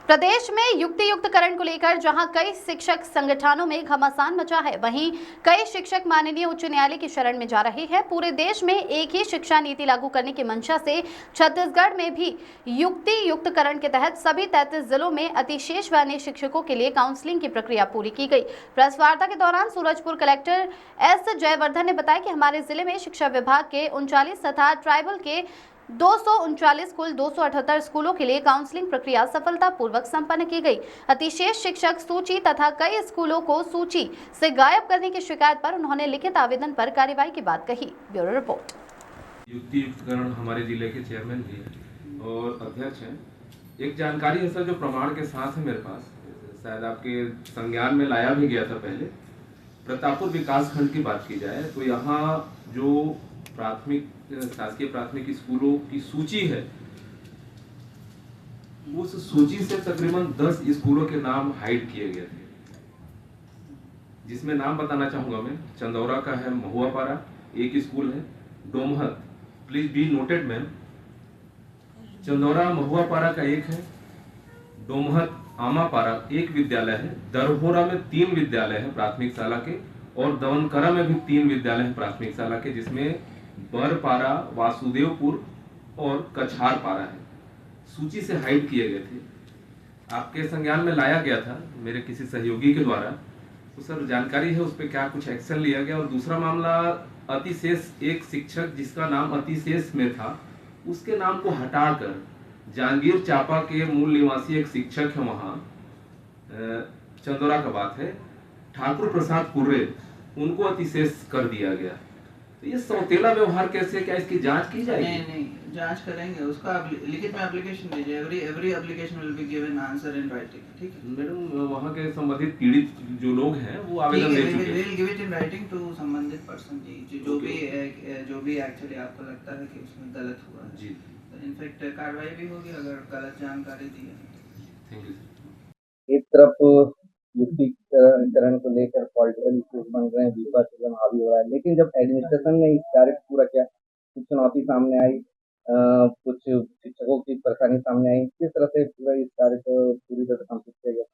प्रदेश में युक्ति युक्तकरण को लेकर जहां कई शिक्षक संगठनों में घमासान मचा है, वहीं कई शिक्षक माननीय उच्च न्यायालय की शरण में जा रहे हैं। पूरे देश में एक ही शिक्षा नीति लागू करने की मंशा से छत्तीसगढ़ में भी युक्ति युक्तकरण के तहत सभी 33 जिलों में अतिशेष व अन्य शिक्षकों के लिए काउंसलिंग की प्रक्रिया पूरी की गई। प्रेस वार्ता के दौरान सूरजपुर कलेक्टर एस जयवर्धन ने बताया कि हमारे जिले में शिक्षा विभाग के 39 तथा ट्राइबल के 239 कुल 278 स्कूलों के लिए काउंसलिंग प्रक्रिया सफलतापूर्वक संपन्न की गई। अतिशेष शिक्षक सूची तथा कई स्कूलों को सूची से गायब करने की शिकायत पर उन्होंने लिखित आवेदन पर कार्रवाई की बात कही। Bureau report. युक्ति युक्तकरण हमारे जिले के चेयरमैन भी हैं और अध्यक्ष हैं। एक जानकारी है सर जो प्रमाण के साथ है मेरे पास, शायद आपके संज्ञान में लाया भी गया था पहले। प्रतापपुर विकास खंड की बात की जाए तो यहाँ जो प्राथमिक शासकीय प्राथमिक स्कूलों की सूची है, उस सूची से तकरीबन 10 स्कूलों के नाम हाइड किए गए थे, जिसमें नाम बताना चाहूंगा मैं। चंदौरा का है महुआपारा एक स्कूल है, Domhat, please be noted ma'am, Chandaura Mahuapara का एक है, डोमहत आमापारा एक विद्यालय है, दरहोरा में 3 विद्यालय है प्राथमिक शाला के, और दवनकरा में भी 3 विद्यालय है प्राथमिक शाला के, जिसमें बरपारा, वासुदेवपुर और कछार पारा है। सूची से हाइड किए गए थे, आपके संज्ञान में लाया गया था मेरे किसी सहयोगी के द्वारा, तो सर जानकारी है उस पर क्या कुछ एक्शन लिया गया। और दूसरा मामला अतिशेष, एक शिक्षक जिसका नाम अतिशेष में था, उसके नाम को हटाकर जांगीर चापा के मूल निवासी एक शिक्षक है वहाँ, चंदौरा का बात है, ठाकुर प्रसाद कुर्रे, उनको अतिशेष कर दिया गया। तो ये सौतेला व्यवहार कैसे, क्या इसकी जांच की जाएगी? नहीं, जांच करेंगे, उसका लिखित में एप्लीकेशन दीजिए। Every application will be given answer in writing. ठीक है मैडम, वहाँ के संबंधित पीड़ित जो लोग हैं वो आवेदन दे चुके हैं। Will give it in writing to संबंधित पर्सन जी, जो भी एक्चुअली आपको लगता है कि उसमें गलत हुआ है जी, इनफैक्ट कार्रवाई भी होगी अगर गलत जानकारी दी है। Thank you. एक तरफ युक्तिकरण को लेकर पॉलिटिकल इश्यूज बन रहे हैं, विवाद हावी हो रहा है, लेकिन जब एडमिनिस्ट्रेशन ने इस कार्य को पूरा किया, कुछ चुनौती सामने आई, कुछ शिक्षकों की परेशानी सामने आई, किस तरह से पूरा इस कार्य को पूरी तरह कंप्लीट किया गया?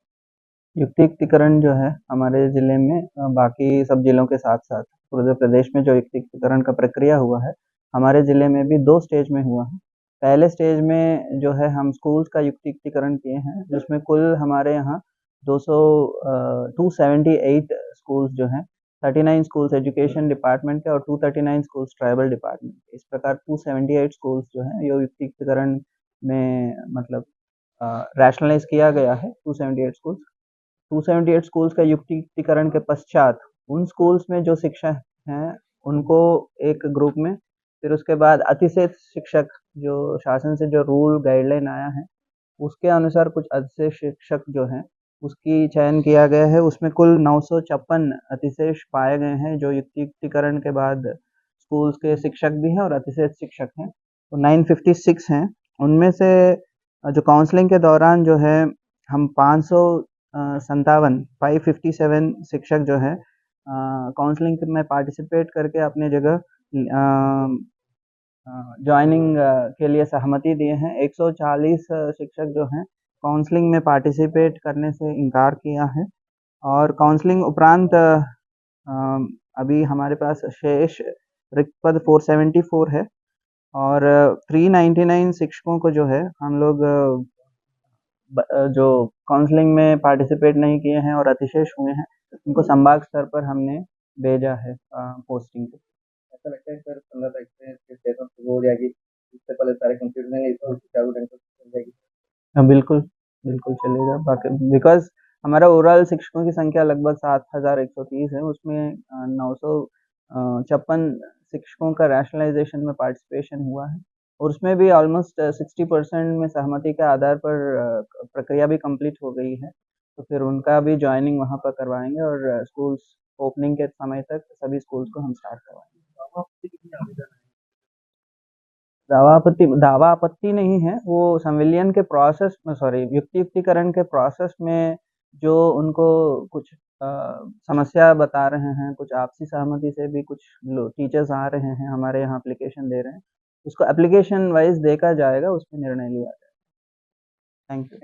युक्तिकरण जो है हमारे जिले में बाकी सब जिलों के साथ साथ पूरे प्रदेश में जो युक्तिकरण का प्रक्रिया हुआ है, हमारे जिले में भी 2 स्टेज में हुआ है। पहले स्टेज में जो है हम स्कूल्स का युक्तिकरण किए हैं, जिसमें कुल हमारे यहाँ 278 स्कूल्स जो हैं, 39 स्कूल्स एजुकेशन डिपार्टमेंट के और 239 स्कूल्स ट्राइबल डिपार्टमेंट के। इस प्रकार 278 स्कूल्स जो हैं ये युक्तिकरण में मतलब रैशनलाइज किया गया है। 278 स्कूल्स का युक्तिकरण के पश्चात उन स्कूल्स में जो शिक्षक हैं उनको एक ग्रुप में, फिर उसके बाद अतिशेष शिक्षक जो शासन से जो रूल गाइडलाइन आया है उसके अनुसार कुछ अतिशेष शिक्षक जो हैं उसकी चयन किया गया है। उसमें कुल 956 अतिशेष पाए गए हैं जो युक्तिकरण के बाद स्कूल्स के शिक्षक भी हैं और अतिशेष शिक्षक हैं, तो 956 हैं। उनमें से जो काउंसलिंग के दौरान जो है हम 557 शिक्षक जो है काउंसलिंग में पार्टिसिपेट करके अपने जगह ज्वाइनिंग के लिए सहमति दिए हैं। 140 शिक्षक जो हैं काउंसलिंग में पार्टिसिपेट करने से इनकार किया है, और काउंसलिंग उपरांत अभी हमारे पास शेष रिक्त पद 474 है, और 399 शिक्षकों को जो है हम लोग जो काउंसलिंग में पार्टिसिपेट नहीं किए हैं और अतिशेष हुए हैं उनको संभाग स्तर पर हमने भेजा है पोस्टिंग पे। ऐसा लगता है सर 15 तारीख से सेशन शुरू हो जाएगी, इससे पहले सारे कंप्यूटर नहीं चालू ढंग से चल जाएगी? बिल्कुल चलेगा, बाकी बिकॉज हमारा ओवरऑल शिक्षकों की संख्या लगभग 7130 है, उसमें 956 शिक्षकों का रैशनलाइजेशन में पार्टिसिपेशन हुआ है, और उसमें भी ऑलमोस्ट 60% में सहमति के आधार पर प्रक्रिया भी कंप्लीट हो गई है। तो फिर उनका भी ज्वाइनिंग वहाँ पर करवाएंगे और स्कूल्स ओपनिंग के समय तक सभी स्कूल्स को हम स्टार्ट करवाएंगे। दावा आपत्ति नहीं है, वो संविलियन के प्रोसेस में, सॉरी, युक्तिकरण के प्रोसेस में जो उनको कुछ समस्या बता रहे हैं, कुछ आपसी सहमति से भी कुछ टीचर्स आ रहे हैं हमारे यहाँ एप्लीकेशन दे रहे हैं, उसको एप्लीकेशन वाइज देखा जाएगा, उसमें निर्णय लिया जाएगा। Thank you.